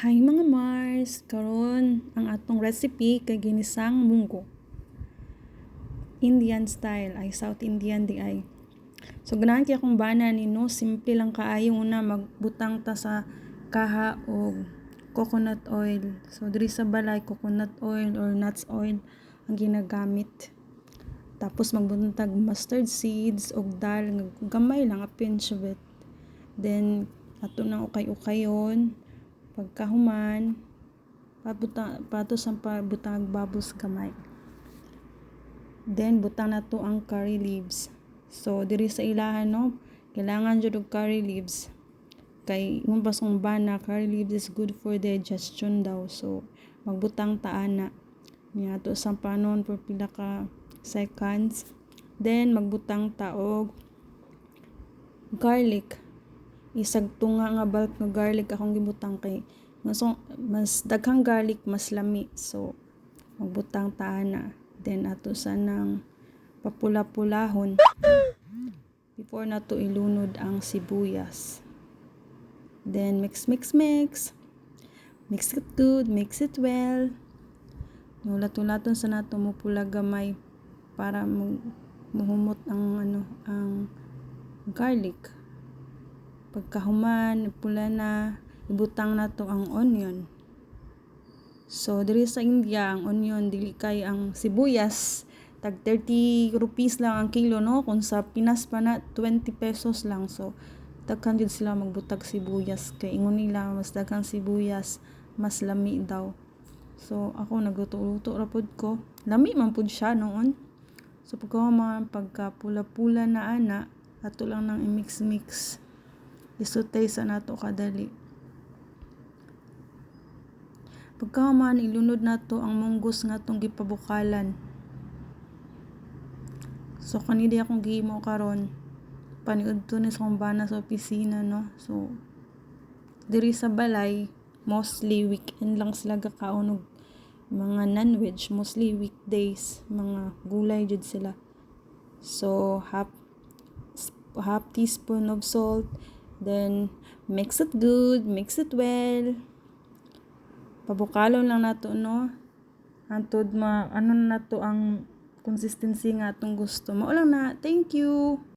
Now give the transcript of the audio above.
Hi mga Mars, karon ang atong recipe kay ginisang munggo. Indian style ay South Indian di ay. So ganahan kay akong bana nino, simple lang kaayo una magbutang ta sa kaha og coconut oil. So diri sa balay coconut oil or nuts oil ang ginagamit. Tapos magbuntag mustard seeds og dal gamay lang a pinch of it. Then ato nang ukay-ukayon pagkahuman pato sa butang babos gamay. Then butang nato ang curry leaves. So diri sa ilahan no, kailangan jud og curry leaves. Kay imong basong bana, curry leaves is good for digestion daw. So magbutang ta ana. Nya ato sa panon for pila ka seconds. Then magbutang ta og garlic. Isag tunga nga bulk nga garlic akong gibutang kay mas daghang garlic mas lami. So magbutang ta ana. Then ato sanang papula-pulahon before nato ilunod ang sibuyas. Then mix. Mix it good, mix it well. Nulat-ulaton sa nato mo pula gamay para muhumot ang garlic. Pagkahuman pula na, ibutang nato ang onion. So diri sa India ang onion dili kay ang sibuyas tag 30 rupees lang ang kilo no, kung sa Pinas pa na 20 pesos lang. So daghan jud sila magbutag sibuyas kay ingon nila mas daghang sibuyas mas lami daw. So ako nagluto-luto ra pud ko, lami man pud siya noon. So pagka pula-pula na ana, ato lang nang i-mix. Isutay sa nato kadali. Pagkahuman ilunod nato ang munggos nga atong gipabukalan. So kanidi akong gihimo karon paniud to ni sa akong bana sa opisina no. So diri sa balay mostly weekend lang sila gakaon og mga non-veg, mostly weekdays mga gulay jud sila. So half teaspoon of salt, then mix it good, mix it well. Pabukalon lang nato no, hantod ano na to ang consistency nga atong gusto. Mao lang na. Thank you.